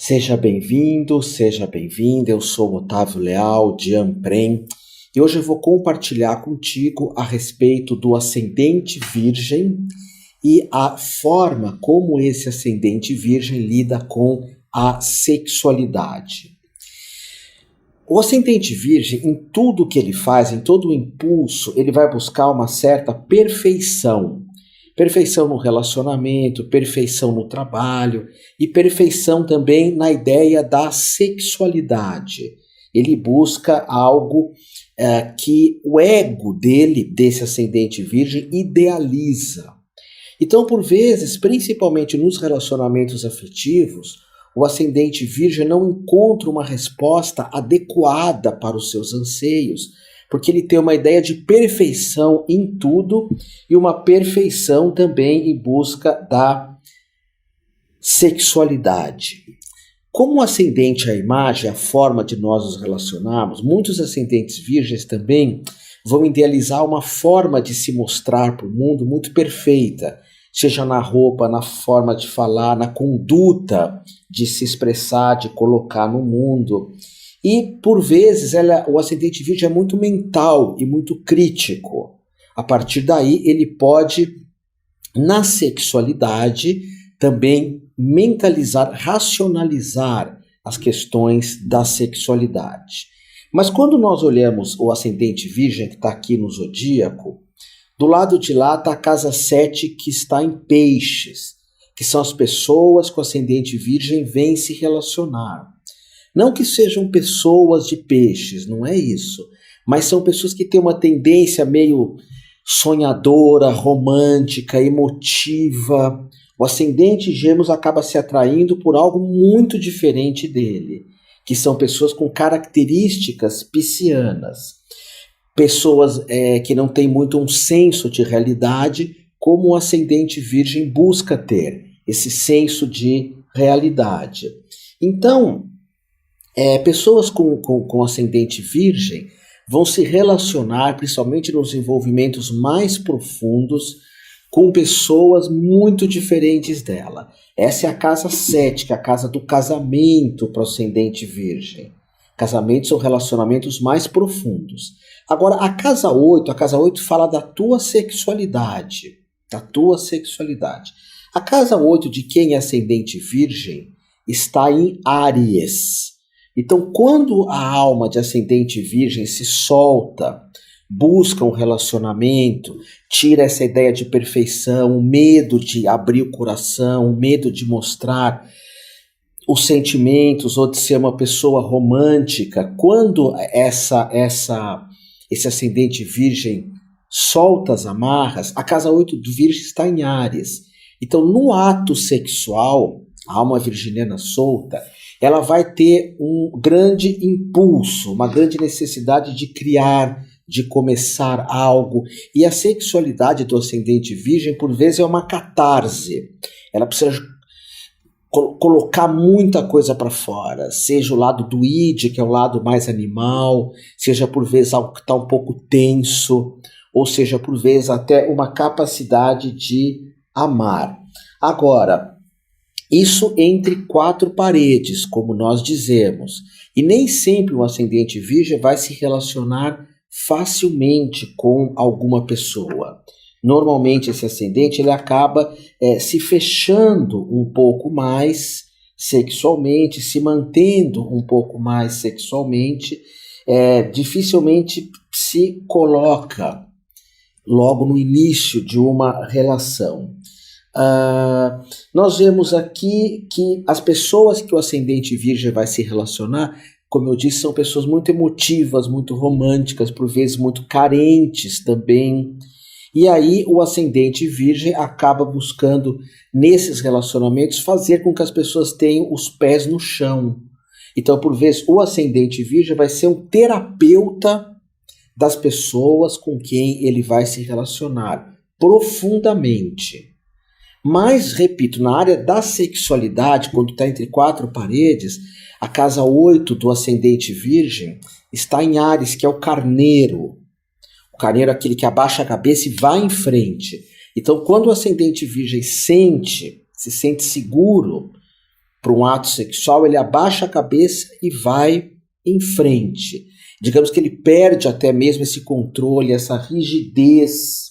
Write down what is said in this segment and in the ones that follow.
Seja bem-vindo, seja bem-vinda. Eu sou Otávio Leal, de Amprem, e hoje eu vou compartilhar contigo a respeito do ascendente virgem e a forma como esse ascendente virgem lida com a sexualidade. O ascendente virgem, em tudo que ele faz, em todo o impulso, ele vai buscar uma certa perfeição. Perfeição no relacionamento, perfeição no trabalho e perfeição também na ideia da sexualidade. Ele busca algo que o ego dele, desse ascendente virgem, idealiza. Então, por vezes, principalmente nos relacionamentos afetivos, o ascendente virgem não encontra uma resposta adequada para os seus anseios, porque ele tem uma ideia de perfeição em tudo e uma perfeição também em busca da sexualidade. Como o ascendente é a imagem, a forma de nós nos relacionarmos, muitos ascendentes virgens também vão idealizar uma forma de se mostrar para o mundo muito perfeita, seja na roupa, na forma de falar, na conduta de se expressar, de colocar no mundo. E, por vezes, o ascendente virgem é muito mental e muito crítico. A partir daí, ele pode, na sexualidade, também mentalizar, racionalizar as questões da sexualidade. Mas quando nós olhamos o ascendente virgem, que está aqui no zodíaco, do lado de lá está a casa 7, que está em peixes, que são as pessoas que o ascendente virgem vêm se relacionar. Não que sejam pessoas de peixes, não é isso, mas são pessoas que têm uma tendência meio sonhadora, romântica, emotiva. O ascendente Gêmeos acaba se atraindo por algo muito diferente dele, que são pessoas com características piscianas. Pessoas que não têm muito um senso de realidade, como o ascendente virgem busca ter, esse senso de realidade. Então, pessoas com ascendente virgem vão se relacionar, principalmente nos envolvimentos mais profundos, com pessoas muito diferentes dela. Essa é a casa 7, que é a casa do casamento para o ascendente virgem. Casamentos são relacionamentos mais profundos. Agora, a casa 8 fala da tua sexualidade, da tua sexualidade. A casa 8 de quem é ascendente virgem está em Áries. Então, quando a alma de ascendente virgem se solta, busca um relacionamento, tira essa ideia de perfeição, o medo de abrir o coração, o medo de mostrar os sentimentos ou de ser uma pessoa romântica, quando esse ascendente virgem solta as amarras, a casa 8 do virgem está em Áries. Então, no ato sexual, a alma virginiana solta, ela vai ter um grande impulso, uma grande necessidade de criar, de começar algo. E a sexualidade do ascendente virgem, por vezes, é uma catarse. Ela precisa colocar muita coisa para fora, seja o lado do id, que é o lado mais animal, seja por vezes algo que está um pouco tenso, ou seja por vezes até uma capacidade de amar. Agora, isso entre 4 paredes, como nós dizemos. E nem sempre o ascendente virgem vai se relacionar facilmente com alguma pessoa. Normalmente esse ascendente ele acaba se fechando um pouco mais sexualmente, se mantendo um pouco mais sexualmente, dificilmente se coloca logo no início de uma relação. Nós vemos aqui que as pessoas que o ascendente virgem vai se relacionar, como eu disse, são pessoas muito emotivas, muito românticas, por vezes muito carentes também. E aí o ascendente virgem acaba buscando, nesses relacionamentos, fazer com que as pessoas tenham os pés no chão. Então, por vezes, o ascendente virgem vai ser um terapeuta das pessoas com quem ele vai se relacionar profundamente. Mas, repito, na área da sexualidade, quando está entre 4 paredes, a casa 8 do ascendente virgem está em Áries, que é o carneiro. O carneiro é aquele que abaixa a cabeça e vai em frente. Então, quando o ascendente virgem se sente seguro, para um ato sexual, ele abaixa a cabeça e vai em frente. Digamos que ele perde até mesmo esse controle, essa rigidez.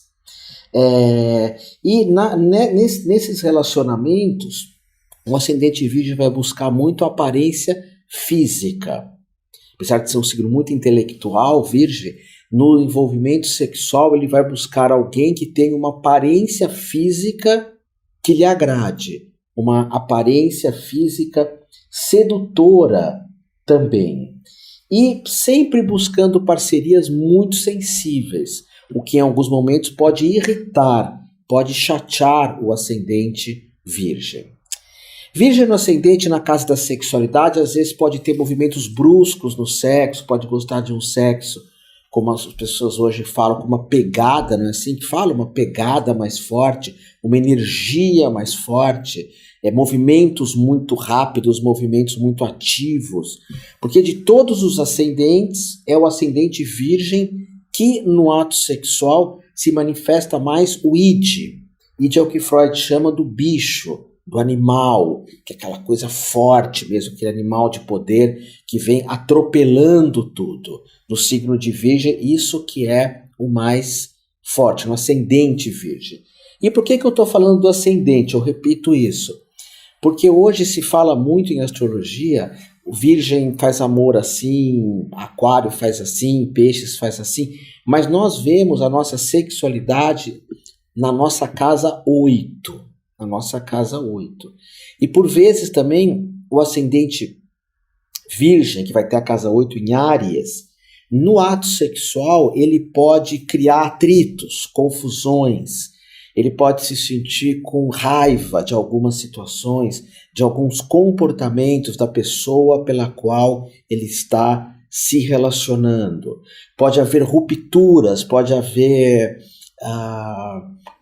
Nesses relacionamentos, o ascendente virgem vai buscar muito a aparência física. Apesar de ser um signo muito intelectual, virgem, no envolvimento sexual ele vai buscar alguém que tenha uma aparência física que lhe agrade, uma aparência física sedutora também. E sempre buscando parcerias muito sensíveis, o que em alguns momentos pode irritar, pode chatear o ascendente virgem. Virgem no ascendente na casa da sexualidade, às vezes pode ter movimentos bruscos no sexo, pode gostar de um sexo, como as pessoas hoje falam, com uma pegada, não é assim que fala? Uma pegada mais forte, uma energia mais forte, movimentos muito rápidos, movimentos muito ativos. Porque de todos os ascendentes, é o ascendente virgem que no ato sexual se manifesta mais o id. Id é o que Freud chama do bicho, do animal, que é aquela coisa forte mesmo, aquele animal de poder que vem atropelando tudo. No signo de Virgem, isso que é o mais forte, no ascendente Virgem. E por que eu estou falando do ascendente? Eu repito isso. Porque hoje se fala muito em astrologia, o Virgem faz amor assim, Aquário faz assim, Peixes faz assim, mas nós vemos a nossa sexualidade na nossa casa 8. Na nossa casa 8. E por vezes também o ascendente virgem, que vai ter a casa 8 em Áries, no ato sexual ele pode criar atritos, confusões, ele pode se sentir com raiva de algumas situações, de alguns comportamentos da pessoa pela qual ele está se relacionando. Pode haver rupturas, pode haver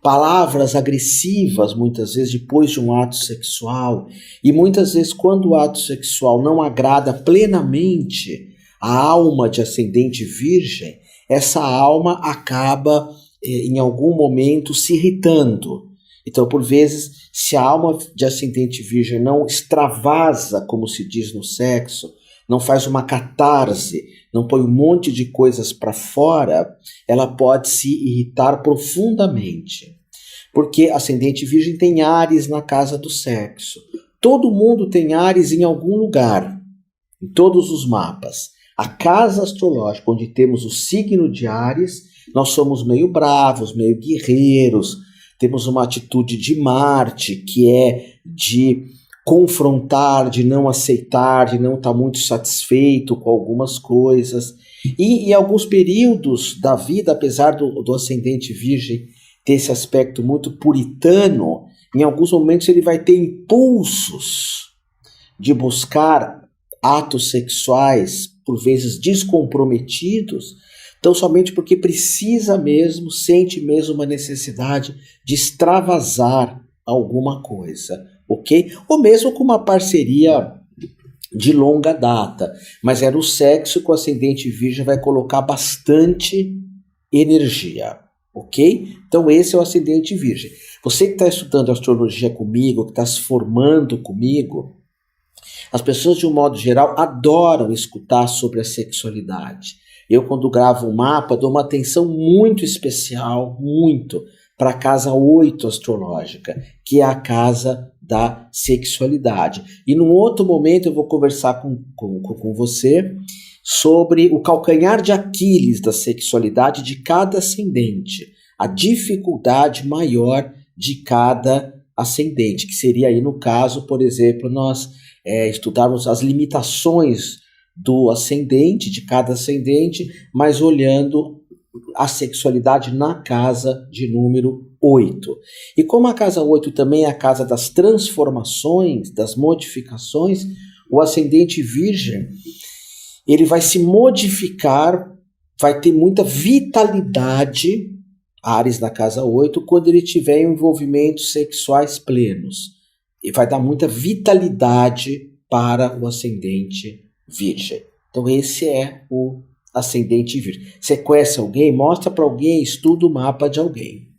palavras agressivas, muitas vezes, depois de um ato sexual. E muitas vezes, quando o ato sexual não agrada plenamente a alma de ascendente virgem, essa alma acaba, em algum momento, se irritando. Então, por vezes, se a alma de ascendente virgem não extravasa, como se diz no sexo, não faz uma catarse, não põe um monte de coisas para fora, ela pode se irritar profundamente. Porque ascendente virgem tem Áries na casa do sexo. Todo mundo tem Áries em algum lugar, em todos os mapas. A casa astrológica, onde temos o signo de Áries, nós somos meio bravos, meio guerreiros, temos uma atitude de Marte, que é de confrontar, de não aceitar, de não estar muito satisfeito com algumas coisas. E em alguns períodos da vida, apesar do ascendente virgem ter esse aspecto muito puritano, em alguns momentos ele vai ter impulsos de buscar atos sexuais, por vezes descomprometidos, tão somente porque precisa mesmo, sente mesmo uma necessidade de extravasar alguma coisa, ok? Ou mesmo com uma parceria de longa data, mas é no sexo que o ascendente virgem vai colocar bastante energia, ok? Então esse é o ascendente virgem. Você que está estudando astrologia comigo, que está se formando comigo, as pessoas de um modo geral adoram escutar sobre a sexualidade. Eu, quando gravo um mapa, dou uma atenção muito especial, muito, para a casa 8 astrológica, que é a casa da sexualidade. E num outro momento eu vou conversar com você sobre o calcanhar de Aquiles da sexualidade de cada ascendente, a dificuldade maior de cada ascendente, que seria aí no caso, por exemplo, nós estudarmos as limitações do ascendente, de cada ascendente, mas olhando a sexualidade na casa de número 8. E como a casa 8 também é a casa das transformações, das modificações, o ascendente virgem, ele vai se modificar, vai ter muita vitalidade, Áries na casa 8, quando ele tiver envolvimentos sexuais plenos. E vai dar muita vitalidade para o ascendente virgem. Então esse é o ascendente virgem. Você conhece alguém? Mostra para alguém, estuda o mapa de alguém.